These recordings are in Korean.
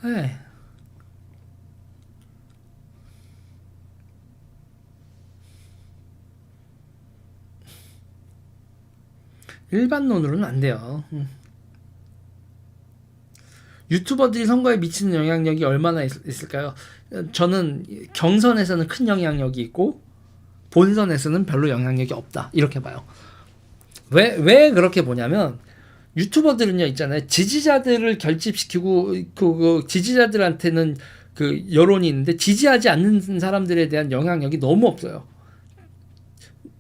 네. 일반론으로는 안 돼요. 유튜버들이 선거에 미치는 영향력이 얼마나 있을까요? 저는 경선에서는 큰 영향력이 있고 본선에서는 별로 영향력이 없다 이렇게 봐요. 왜 그렇게 보냐면 유튜버들은요 있잖아요, 지지자들을 결집시키고 그 지지자들한테는 그 여론이 있는데 지지하지 않는 사람들에 대한 영향력이 너무 없어요.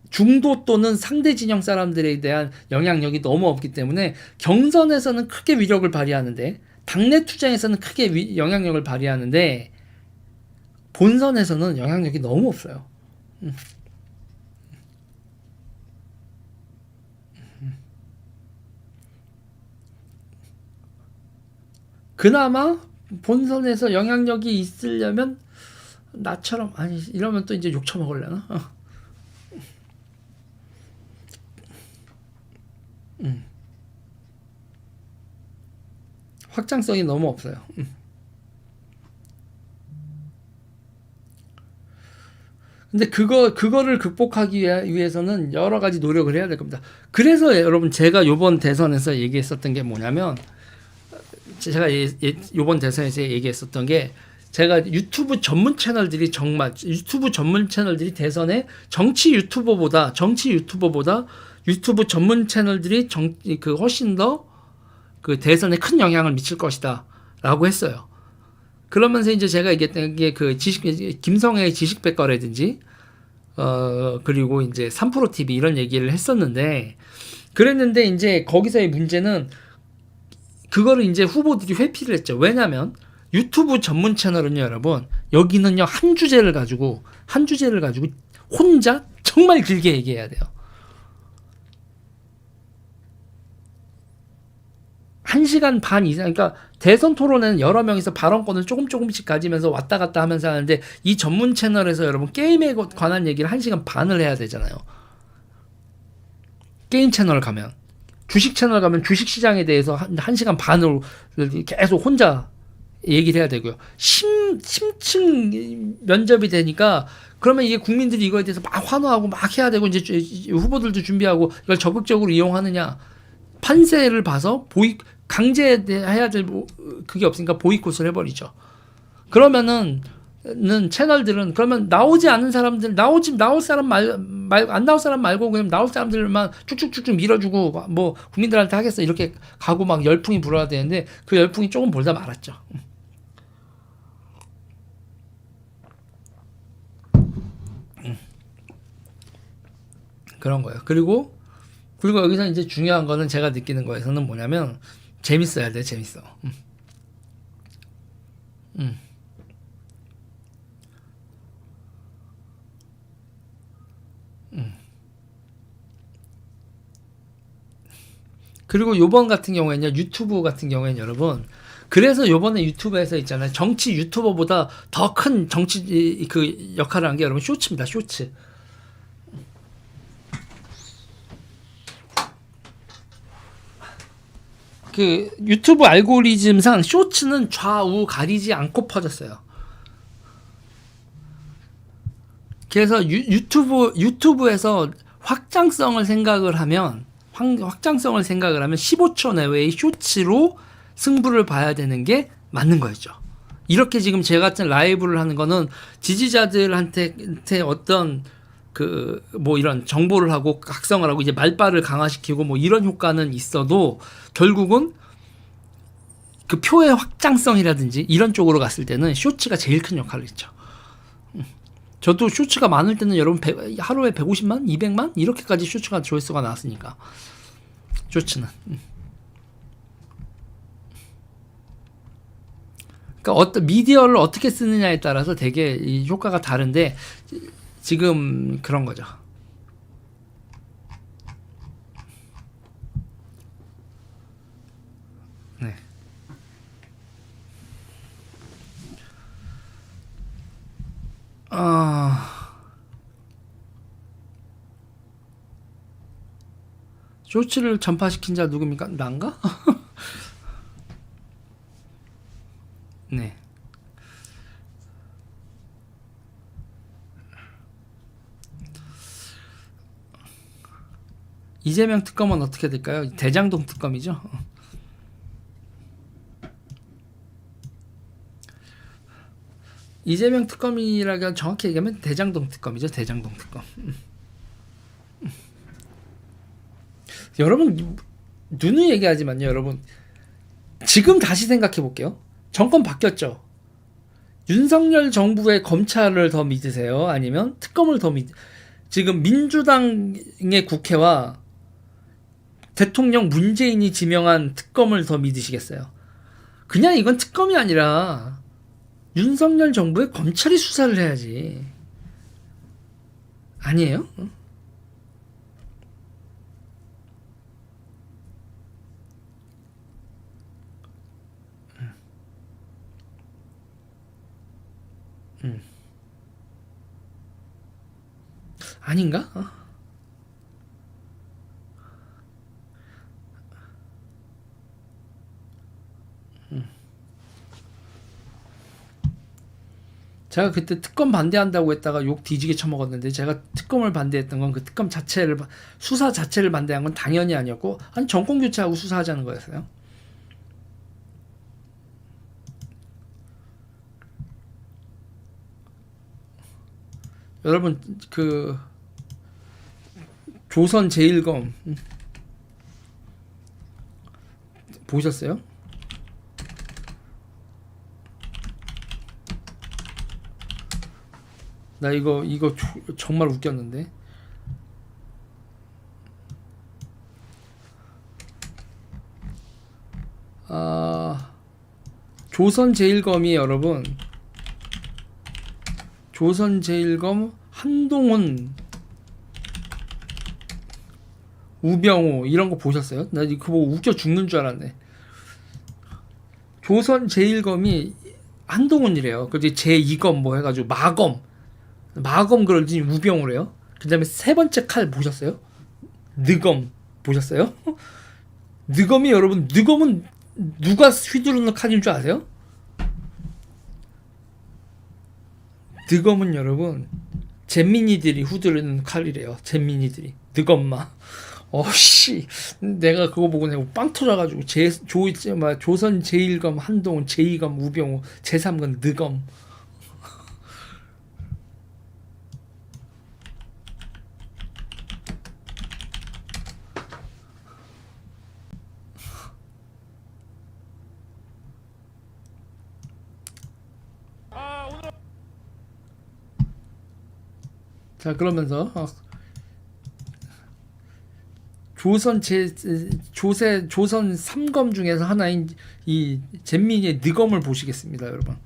중도 또는 상대 진영 사람들에 대한 영향력이 너무 없기 때문에 경선에서는 크게 위력을 발휘하는데, 당내 투쟁에서는 크게 영향력을 발휘하는데 본선에서는 영향력이 너무 없어요. 그나마 본선에서 영향력이 있으려면 나처럼, 아니 이러면 또 이제 욕 처먹으려나? 확장성이 너무 없어요. 근데 그거를 극복하기 위해서는 여러 가지 노력을 해야 될 겁니다. 그래서 여러분 제가 요번 대선에서 얘기했었던 게 뭐냐면, 제가 요번 대선에서 얘기했었던 게, 제가 유튜브 전문 채널들이 대선에 정치 유튜버보다 유튜브 전문 채널들이 훨씬 더 그 대선에 큰 영향을 미칠 것이다라고 했어요. 그러면서 이제 제가 얘기했던 게 그 김성애의 지식백과라든지 그리고 이제 3프로 TV 이런 얘기를 했었는데, 그랬는데 이제 거기서의 문제는 그거를 이제 후보들이 회피를 했죠. 왜냐면 유튜브 전문 채널은요, 여러분, 여기는요 한 주제를 가지고 혼자 정말 길게 얘기해야 돼요. 1시간 반 이상, 그러니까 대선 토론에는 여러 명이서 발언권을 조금씩 가지면서 왔다 갔다 하면서 하는데, 이 전문 채널에서 여러분 게임에 관한 얘기를 1시간 반을 해야 되잖아요. 게임 채널 가면, 주식 채널 가면 주식 시장에 대해서 1시간 반을 계속 혼자 얘기를 해야 되고요. 심층 면접이 되니까, 그러면 이게 국민들이 이거에 대해서 막 환호하고 막 해야 되고, 이제 후보들도 준비하고 이걸 적극적으로 이용하느냐, 판세를 봐서 강제해야 될 그게 없으니까 보이콧을 해버리죠. 그러면은 채널들은, 그러면 나오지 않은 사람들, 나올 사람 안 나올 사람 말고 그냥 나올 사람들만 쭉쭉쭉쭉 밀어주고 뭐 국민들한테 하겠어 이렇게 가고 막 열풍이 불어야 되는데, 그 열풍이 조금 불다 말았죠. 그런 거예요. 그리고 여기서 이제 중요한 거는, 제가 느끼는 거에서는 뭐냐면, 재밌어야 돼, 재밌어. 그리고 요번 같은 경우에는요, 유튜브 같은 경우에는 여러분, 그래서 요번에 유튜브에서 있잖아요, 정치 유튜버보다 더 큰 정치 그 역할을 한 게 여러분 쇼츠입니다. 쇼츠. 그 유튜브 알고리즘상 쇼츠는 좌우 가리지 않고 퍼졌어요. 그래서 유튜브에서 확장성을 생각을 하면 15초 내외의 쇼츠로 승부를 봐야 되는 게 맞는 거였죠. 이렇게 지금 제 같은 라이브를 하는 거는 지지자들한테 어떤 그 뭐 이런 정보를 하고 각성을 하고 이제 말빨을 강화시키고 뭐 이런 효과는 있어도, 결국은 그 표의 확장성이라든지 이런 쪽으로 갔을 때는 쇼츠가 제일 큰 역할을 했죠. 저도 쇼츠가 많을 때는 여러분 하루에 150만, 200만 이렇게까지 쇼츠가 조회수가 나왔으니까. 쇼츠는. 그러니까 어떤 미디어를 어떻게 쓰느냐에 따라서 되게 이 효과가 다른데, 지금 그런 거죠. 네. 쇼츠를 전파시킨 자 누굽니까? 난가? 네. 이재명 특검은 어떻게 될까요? 대장동 특검이죠. 이재명 특검이라고 정확히 얘기하면 대장동 특검이죠. 대장동 특검. 여러분 누누이 얘기하지만요. 여러분 지금 다시 생각해 볼게요. 정권 바뀌었죠. 윤석열 정부의 검찰을 더 믿으세요? 아니면 특검을 더 지금 민주당의 국회와 대통령 문재인이 지명한 특검을 더 믿으시겠어요? 그냥 이건 특검이 아니라 윤석열 정부의 검찰이 수사를 해야지. 아니에요? 아닌가? 제가 그때 특검 반대한다고 했다가 욕 뒤지게 쳐먹었는데, 제가 특검을 반대했던 건 그 특검 자체를, 수사 자체를 반대한 건 당연히 아니었고, 아니 정권 교체하고 수사하자는 거였어요. 여러분 그 조선 제1검 보셨어요? 나 이거 정말 웃겼는데. 조선 제1검이 여러분, 조선 제1검 한동훈, 우병우 이런 거 보셨어요? 나 이거 보고 웃겨 죽는 줄 알았네. 조선 제1검이 한동훈이래요. 그리고 제2검 뭐 해가지고 마검 그러지 우병우래요. 그 다음에 세 번째 칼 보셨어요? 느검 보셨어요? 느검이 여러분, 느검은 누가 휘두르는 칼인 줄 아세요? 느검은 여러분 잼민이들이 후두르는 칼이래요. 잼민이들이. 느검마. 어씨, 내가 그거 보고 내가 빵 터져가지고 조선 제1검 한동훈, 제2검 우병우, 제3검 느검. 자, 그러면서 조선 3검 중에서 하나인 이 잼민이의 느검을 보시겠습니다, 여러분.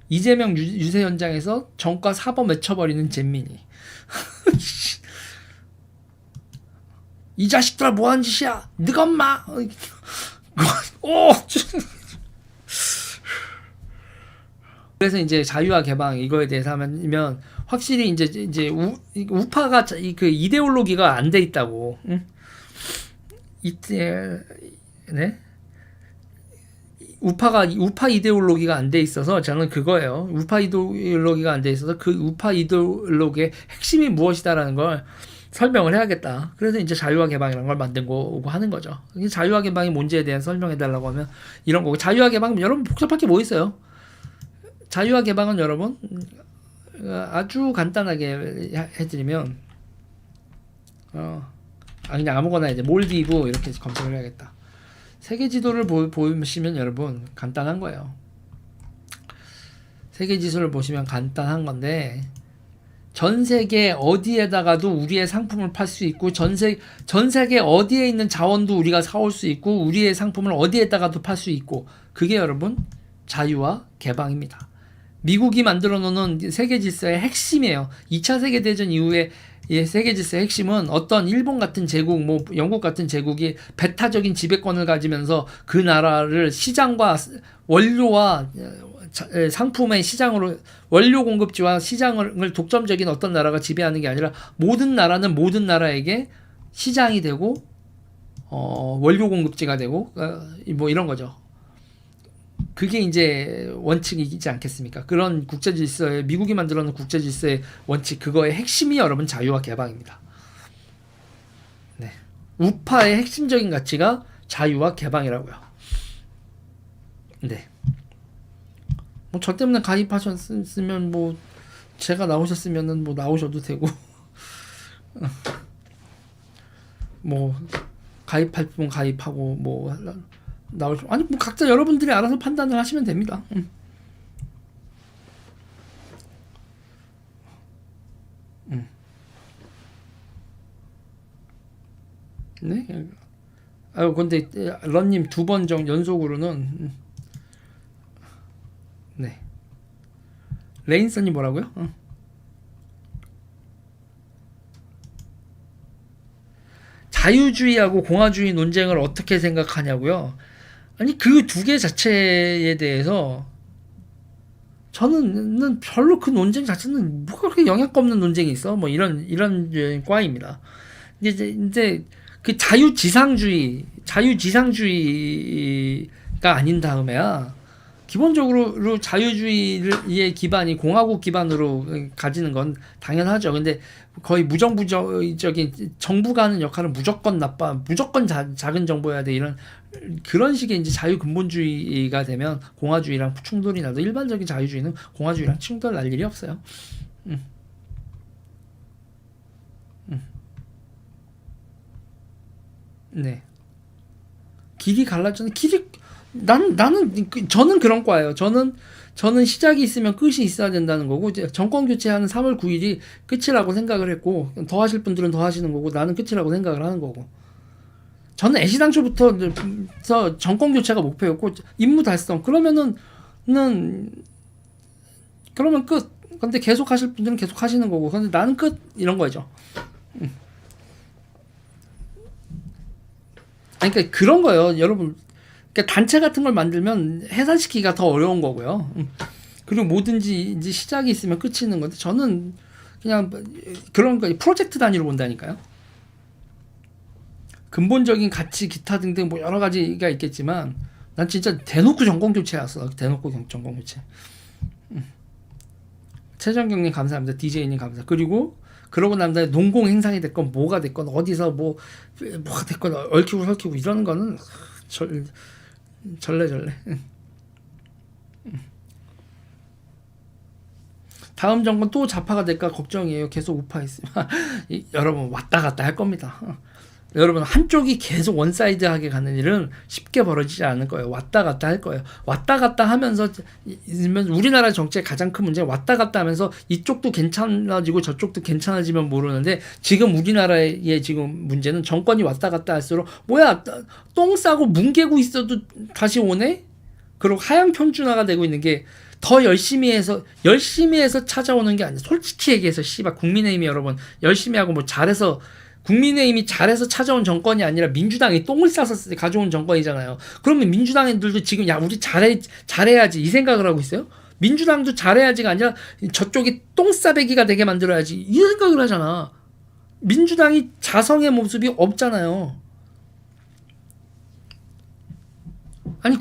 이재명 유세 현장에서 정과 사범 외쳐버리는 잼민이. 이 자식들아 뭐하는 짓이야? 느검마. 오. 그래서 이제 자유와 개방 이거에 대해서 하면 확실히 이제 우파가 그 이데올로기가 안 돼 있다고. 응? 이때 네? 우파 이데올로기가 안 돼 있어서 저는 그거예요. 우파 이데올로기가 안 돼 있어서 그 우파 이데올로기의 핵심이 무엇이다라는 걸 설명을 해야겠다. 그래서 이제 자유와 개방이라는 걸 만든 거고 하는 거죠. 자유와 개방이 뭔지에 대한 설명해 달라고 하면 이런 거고, 자유와 개방 여러분 복잡할 게 뭐 있어요? 자유와 개방은 여러분 아주 간단하게 해드리면 그냥 아무거나 이제 몰디브 이렇게 검색을 해야겠다. 세계 지도를 보시면 여러분 간단한 거예요. 세계 지도를 보시면 간단한 건데, 전 세계 어디에다가도 우리의 상품을 팔 수 있고, 전 세계 어디에 있는 자원도 우리가 사올 수 있고, 우리의 상품을 어디에다가도 팔 수 있고, 그게 여러분 자유와 개방입니다. 미국이 만들어 놓는 세계 질서의 핵심이에요. 2차 세계대전 이후에 세계 질서의 핵심은 어떤 일본 같은 제국, 뭐 영국 같은 제국이 배타적인 지배권을 가지면서 그 나라를 시장과 원료와 상품의 시장으로, 원료 공급지와 시장을 독점적인 어떤 나라가 지배하는 게 아니라 모든 나라는 모든 나라에게 시장이 되고 원료 공급지가 되고 뭐 이런 거죠. 그게 이제 원칙이지 않겠습니까? 그런 국제 질서의 미국이 만들어 놓은 국제 질서의 원칙 그거의 핵심이 여러분 자유와 개방입니다. 네. 우파의 핵심적인 가치가 자유와 개방이라고요. 네. 뭐 저 때문에 가입하셨으면 뭐 제가 나오셨으면은 뭐 나오셔도 되고 뭐 가입할 분 가입하고 뭐 나올 아니 뭐 각자 여러분들이 알아서 판단을 하시면 됩니다. 네. 아유 근데 런님 2번 연속으로는 네. 레인선이 뭐라고요? 자유주의하고 공화주의 논쟁을 어떻게 생각하냐고요? 아니 그 두 개 자체에 대해서 저는 별로 그 논쟁 자체는 뭐가 그렇게 영향가 없는 논쟁이 있어? 뭐 이런 과입니다. 이제 그 자유지상주의가 아닌 다음에야 기본적으로 자유주의의 기반이 공화국 기반으로 가지는 건 당연하죠. 근데 거의 무정부적인 정부가 하는 역할은 무조건 무조건 작은 정부여야 돼. 이런 그런 식의 이제 자유 근본주의가 되면 공화주의랑 충돌이 나도 일반적인 자유주의는 공화주의랑 충돌 날 일이 없어요. 음, 음. 네. 길이 갈라지는 길이 저는 그런 과예요. 저는 시작이 있으면 끝이 있어야 된다는 거고 이제 정권 교체하는 3월 9일이 끝이라고 생각을 했고 더 하실 분들은 더 하시는 거고 나는 끝이라고 생각을 하는 거고 저는 애시당초부터 정권 교체가 목표였고 임무 달성 그러면 끝. 근데 계속 하실 분들은 계속 하시는 거고 근데 나는 끝 이런 거죠. 아니, 그러니까 그런 거예요, 여러분. 그러니까 단체 같은 걸 만들면 해산시키기가 더 어려운 거고요. 그리고 뭐든지 이제 시작이 있으면 끝이 있는 건데 저는 그냥 그런 거 프로젝트 단위로 본다니까요. 근본적인 가치 기타 등등 뭐 여러 가지가 있겠지만 난 진짜 대놓고 정권 교체였어. 대놓고 정권 교체. 최정경님 감사합니다. DJ님 감사. 그리고 그러고 난 다음에 농공 행상이 됐건 뭐가 됐건 어디서 뭐가 됐건 얽히고 설키고 이러는 거는 절레절레. 다음 정권 또 좌파가 될까 걱정이에요. 계속 우파 있으면 여러분 왔다 갔다 할 겁니다. 여러분 한쪽이 계속 원사이드하게 가는 일은 쉽게 벌어지지 않을 거예요. 왔다 갔다 할 거예요. 왔다 갔다 하면서 우리나라 정치의 가장 큰 문제는 왔다 갔다 하면서 이쪽도 괜찮아지고 저쪽도 괜찮아지면 모르는데 지금 우리나라의 지금 문제는 정권이 왔다 갔다 할수록 뭐야 똥 싸고 뭉개고 있어도 다시 오네? 그리고 하향 편준화가 되고 있는 게 더 열심히 해서 찾아오는 게 아니라 솔직히 얘기해서 씨발 국민의힘이 여러분 열심히 하고 뭐 잘해서 국민의힘이 잘해서 찾아온 정권이 아니라 민주당이 똥을 싸서 가져온 정권이잖아요. 그러면 민주당인들도 지금 야 우리 잘해야지 이 생각을 하고 있어요? 민주당도 잘해야지가 아니라 저쪽이 똥싸배기가 되게 만들어야지 이 생각을 하잖아. 민주당이 자성의 모습이 없잖아요. 아니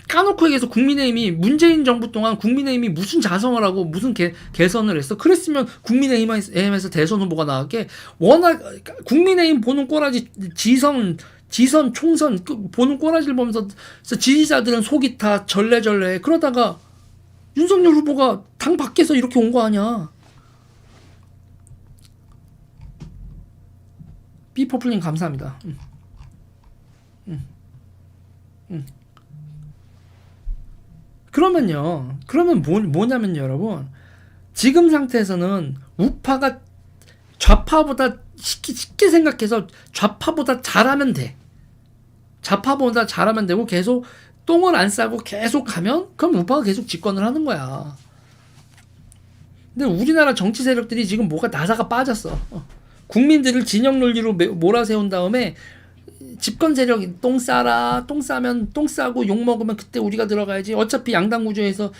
까놓고 얘기해서 국민의힘이 문재인 정부 동안 국민의힘이 무슨 자성을 하고 무슨 개선을 했어? 그랬으면 국민의힘에서 대선 후보가 나왔게 워낙 국민의힘 보는 꼬라지 지선 총선 보는 꼬라지를 보면서 지지자들은 속이 다 절레절레 그러다가 윤석열 후보가 당 밖에서 이렇게 온 거 아니야. 삐퍼플님 감사합니다. 그러면 뭐냐면요, 여러분. 지금 상태에서는 우파가 좌파보다 쉽게 생각해서 좌파보다 잘하면 돼. 좌파보다 잘하면 되고 계속 똥을 안 싸고 계속 가면 그럼 우파가 계속 집권을 하는 거야. 근데 우리나라 정치 세력들이 지금 뭐가 나사가 빠졌어. 국민들을 진영 논리로 몰아세운 다음에 집권 세력이 똥 싸면 똥 싸고 욕 먹으면 그때 우리가 들어가야지. 어차피 양당 구조에서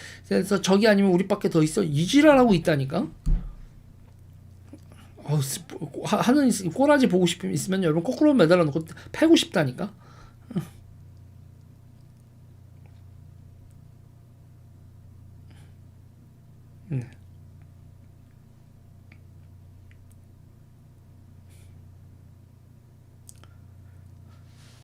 적이 아니면 우리밖에 더 있어. 이 지랄하고 있다니까. 하는 꼬라지 보고 있으면 여러분 거꾸로 매달아 놓고 패고 싶다니까. 네.